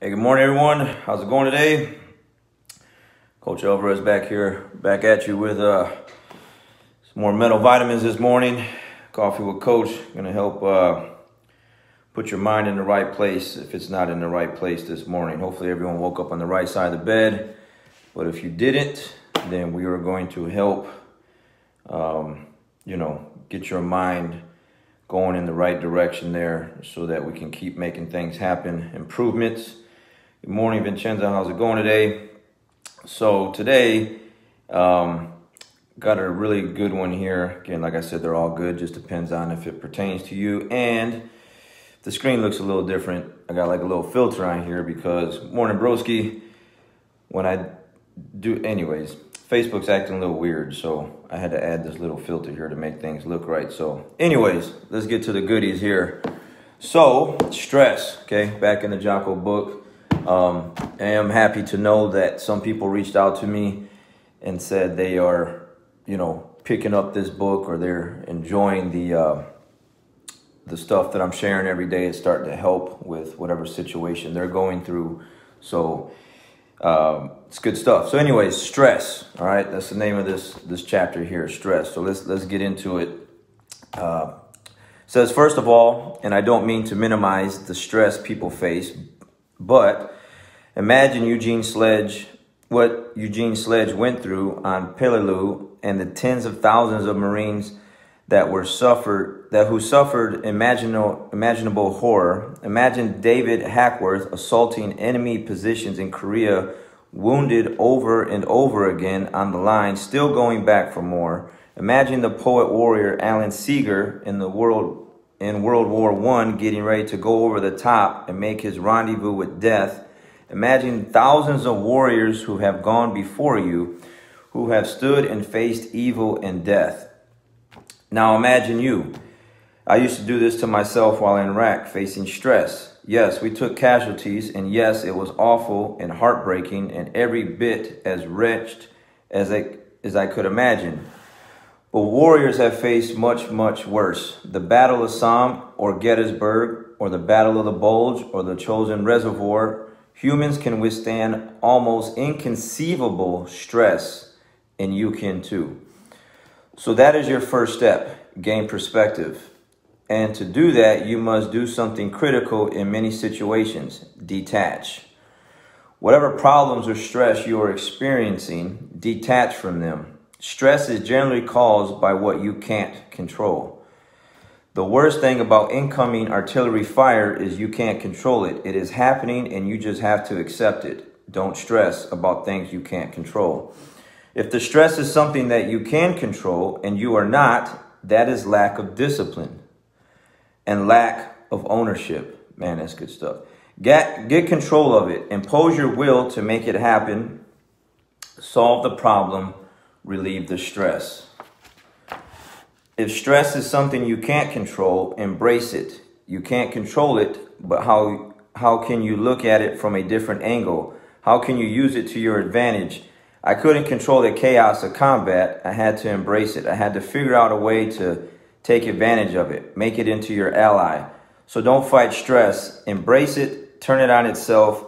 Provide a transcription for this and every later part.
Hey, good morning, everyone. How's it going today? Coach Alvarez back here, back at you with some more mental vitamins this morning. Coffee with Coach, going to help put your mind in the right place if it's not in the right place this morning. Hopefully everyone woke up on the right side of the bed, but if you didn't, then we are going to help, get your mind going in the right direction there so that we can keep making things happen, improvements. Good morning, Vincenzo. How's it going today? So today, got a really good one here. Again, like I said, they're all good. Just depends on if it pertains to you. And the screen looks a little different. I got like a little filter on here because, morning, broski. When I do, anyways, Facebook's acting a little weird. So I had to add this little filter here to make things look right. So anyways, let's get to the goodies here. So stress, okay, back in the Jocko book. I am happy to know that some people reached out to me and said they are, picking up this book or they're enjoying the stuff that I'm sharing every day. It's starting to help with whatever situation they're going through. So it's good stuff. So anyways, stress. All right, that's the name of this chapter here, stress. So let's get into it. Says, first of all, and I don't mean to minimize the stress people face, but imagine what Eugene Sledge went through on Peleliu and the tens of thousands of Marines who suffered imaginable horror. Imagine David Hackworth assaulting enemy positions in Korea, wounded over and over again on the line, still going back for more. Imagine the poet warrior Alan Seeger in World War I getting ready to go over the top and make his rendezvous with death. Imagine thousands of warriors who have gone before you, who have stood and faced evil and death. Now imagine you. I used to do this to myself while in Iraq, facing stress. Yes, we took casualties, and yes, it was awful and heartbreaking and every bit as wretched as I could imagine. But warriors have faced much, much worse. The Battle of Somme or Gettysburg or the Battle of the Bulge or the Chosin Reservoir. Humans can withstand almost inconceivable stress, and you can too. So that is your first step, gain perspective. And to do that, you must do something critical in many situations, detach. Whatever problems or stress you are experiencing, detach from them. Stress is generally caused by what you can't control. The worst thing about incoming artillery fire is you can't control it. It is happening and you just have to accept it. Don't stress about things you can't control. If the stress is something that you can control and you are not, that is lack of discipline and lack of ownership. Man, that's good stuff. Get control of it. Impose your will to make it happen. Solve the problem. Relieve the stress. If stress is something you can't control, embrace it. You can't control it, but how can you look at it from a different angle? How can you use it to your advantage? I couldn't control the chaos of combat. I had to embrace it. I had to figure out a way to take advantage of it, make it into your ally. So don't fight stress. Embrace it, turn it on itself.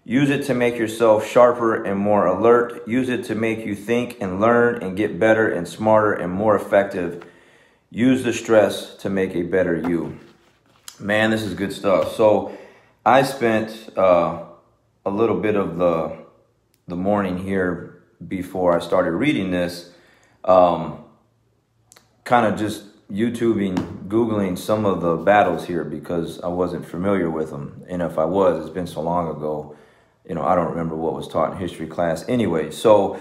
Use it to make yourself sharper and more alert. Use it to make you think and learn and get better and smarter and more effective. Use the stress to make a better you. Man, this is good stuff. So I spent a little bit of the morning here before I started reading this, kind of just YouTubing, Googling some of the battles here because I wasn't familiar with them. And if I was, it's been so long ago, I don't remember what was taught in history class anyway. So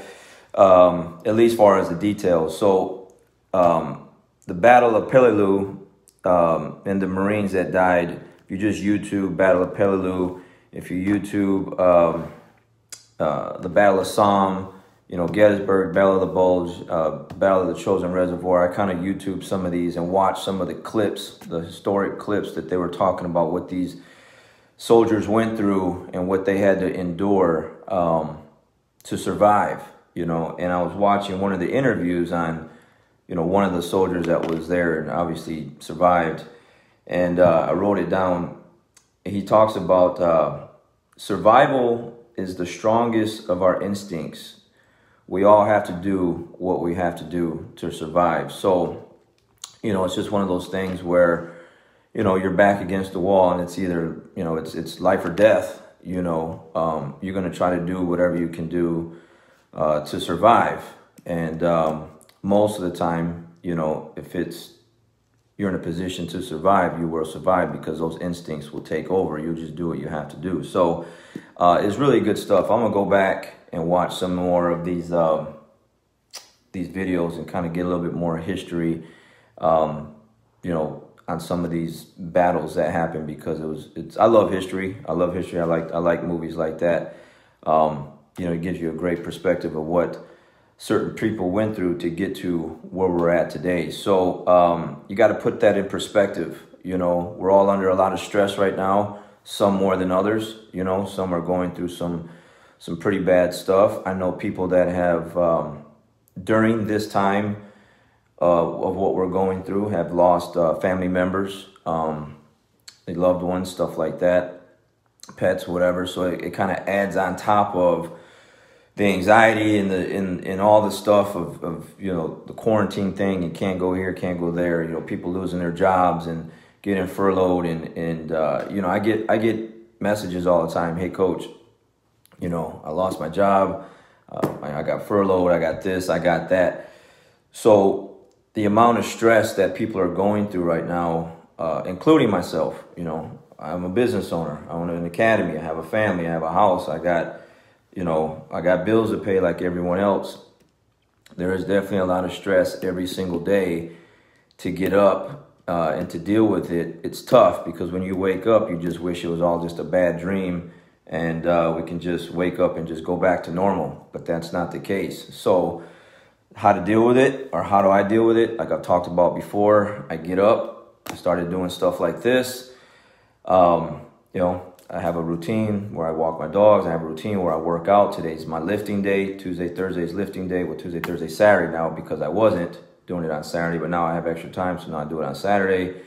at least as far as the details. So the Battle of Peleliu and the Marines that died, if you just YouTube Battle of Peleliu, if you YouTube the Battle of Somme, Gettysburg, Battle of the Bulge, Battle of the Chosin Reservoir, I kind of YouTube some of these and watch some of the clips, the historic clips that they were talking about what these soldiers went through and what they had to endure to survive, And I was watching one of the interviews on one of the soldiers that was there and obviously survived. And I wrote it down. He talks about survival is the strongest of our instincts. We all have to do what we have to do to survive. So, you know, it's just one of those things where, you know, you're back against the wall and it's either, you know, it's life or death. You know, you're going to try to do whatever you can do to survive. And most of the time, you know, if you're in a position to survive, you will survive because those instincts will take over. You'll just do what you have to do. So it's really good stuff. I'm going to go back and watch some more of these videos and kind of get a little bit more history, you know, on some of these battles that happened, because I love history. I love history. I like movies like that. You know, it gives you a great perspective of what certain people went through to get to where we're at today. So you got to put that in perspective. You know, we're all under a lot of stress right now, some more than others. You know, some are going through some pretty bad stuff. I know people that have, during this time of what we're going through, have lost family members, their loved ones, stuff like that, pets, whatever. So it kind of adds on top of the anxiety and all the stuff of, you know, the quarantine thing. You can't go here, can't go there. You know, people losing their jobs and getting furloughed. And you know, I get messages all the time. Hey, coach, you know, I lost my job. I got furloughed. I got this, I got that. So the amount of stress that people are going through right now, including myself, you know, I'm a business owner. I own an academy. I have a family. I have a house. I got bills to pay like everyone else. There is definitely a lot of stress every single day to get up and to deal with it. It's tough because when you wake up, you just wish it was all just a bad dream and we can just wake up and just go back to normal. But that's not the case. So how to deal with it, or how do I deal with it? Like I've talked about before, I get up, I started doing stuff like this. You know, I have a routine where I walk my dogs. I have a routine where I work out. Today's my lifting day. Tuesday, Thursday is lifting day. Well, Tuesday, Thursday, Saturday now, because I wasn't doing it on Saturday, but now I have extra time, so now I do it on Saturday.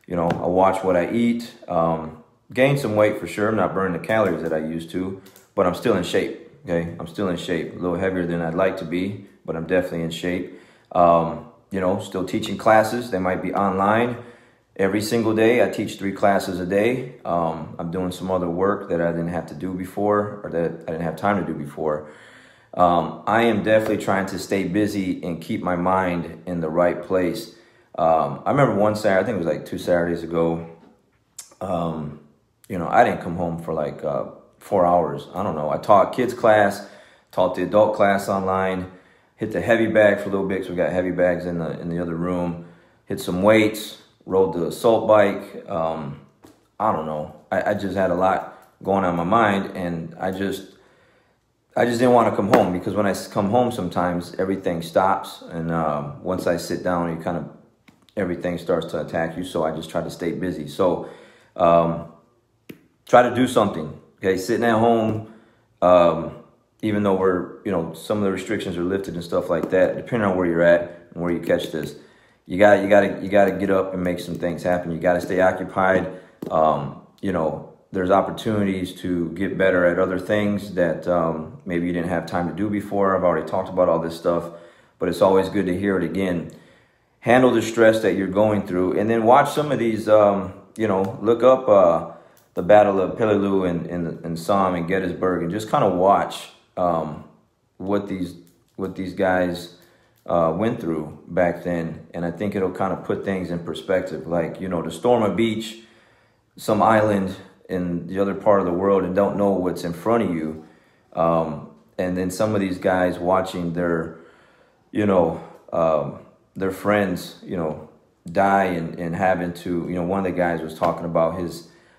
You know, I watch what I eat. Gain some weight for sure. I'm not burning the calories that I used to, but I'm still in shape. Okay, I'm still in shape. A little heavier than I'd like to be, but I'm definitely in shape. You know, still teaching classes. They might be online. Every single day, I teach 3 classes a day. I'm doing some other work that I didn't have to do before, or that I didn't have time to do before. I am definitely trying to stay busy and keep my mind in the right place. I remember one Saturday, I think it was like 2 Saturdays ago, you know, I didn't come home for like 4 hours. I don't know. I taught kids class, taught the adult class online, hit the heavy bag for a little bit, so we got heavy bags in the other room, hit some weights, rode the assault bike. I don't know. I just had a lot going on in my mind, and I just didn't want to come home, because when I come home sometimes everything stops, and once I sit down, you kind of, everything starts to attack you. So I just try to stay busy. So try to do something. Okay, sitting at home, even though we're, you know, some of the restrictions are lifted and stuff like that, depending on where you're at and where you catch this, you gotta get up and make some things happen. You gotta stay occupied. You know, there's opportunities to get better at other things that maybe you didn't have time to do before. I've already talked about all this stuff, but it's always good to hear it again. Handle the stress that you're going through, and then watch some of these, you know, look up the Battle of Peleliu and Somme and Gettysburg, and just kind of watch what these guys went through back then. And I think it'll kind of put things in perspective. Like, you know, to storm a beach, some island in the other part of the world, and don't know what's in front of you. And then some of these guys watching their, you know, their friends, you know, die and having to, you know, one of the guys was talking about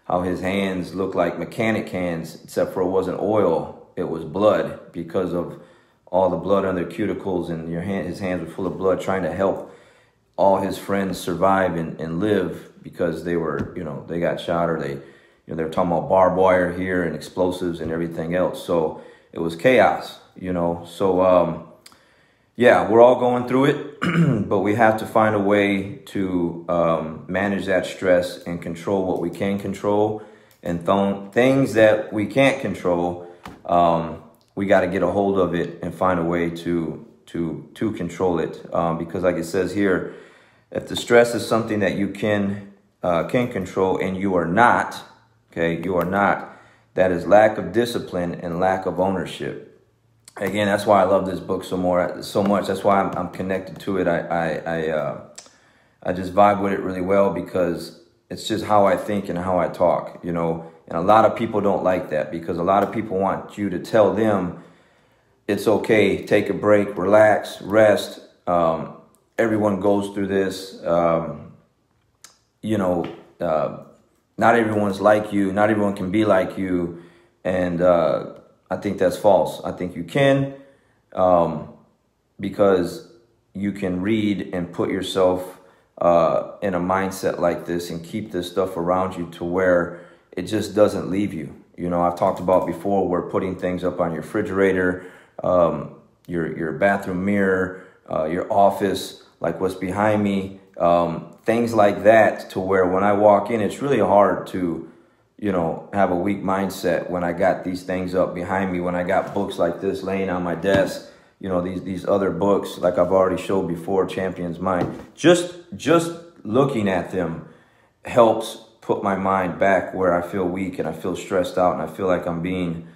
how his hands looked like mechanic hands, except for it wasn't oil, it was blood, because of all the blood on their cuticles, and his hands were full of blood, trying to help all his friends survive and live, because they were, you know, they got shot, or they were talking about barbed wire here and explosives and everything else. So it was chaos, you know. So yeah, we're all going through it, but we have to find a way to manage that stress and control what we can control, And things that we can't control, we got to get a hold of it and find a way to control it. Because like it says here, if the stress is something that you can control and you are not, okay, you are not, that is lack of discipline and lack of ownership. Again, that's why I love this book so much. That's why I'm connected to it. I just vibe with it really well because it's just how I think and how I talk, you know. And a lot of people don't like that because a lot of people want you to tell them it's okay, take a break, relax, rest. Everyone goes through this. You know, not everyone's like you. Not everyone can be like you. And I think that's false. I think you can, because you can read and put yourself in a mindset like this and keep this stuff around you to where it just doesn't leave you. You know, I've talked about before where putting things up on your refrigerator, your bathroom mirror, your office, like what's behind me, things like that, to where when I walk in, it's really hard to, you know, have a weak mindset when I got these things up behind me, when I got books like this laying on my desk, you know, these other books, like I've already showed before, Champion's Mind. Just looking at them helps put my mind back where I feel weak and I feel stressed out and I feel like I'm being,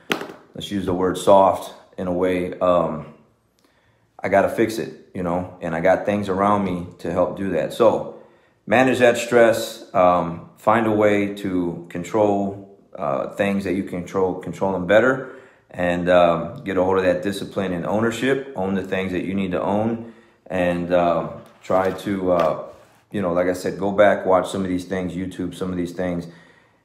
let's use the word soft in a way. I got to fix it, you know, and I got things around me to help do that. So manage that stress, find a way to control things that you control them better, and get a hold of that discipline and ownership. Own the things that you need to own, and try to, you know, like I said, go back, watch some of these things, YouTube some of these things,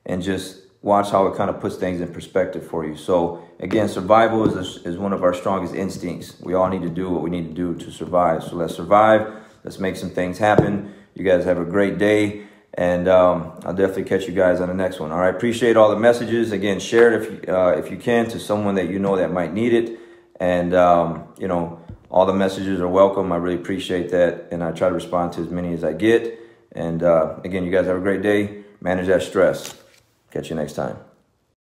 and just watch how it kind of puts things in perspective for you. So again, survival is one of our strongest instincts. We all need to do what we need to do to survive. So let's survive. Let's make some things happen. You guys have a great day. And I'll definitely catch you guys on the next one. All right. Appreciate all the messages. Again, share it if you can to someone that you know that might need it. And, you know, all the messages are welcome. I really appreciate that. And I try to respond to as many as I get. And again, you guys have a great day. Manage that stress. Catch you next time.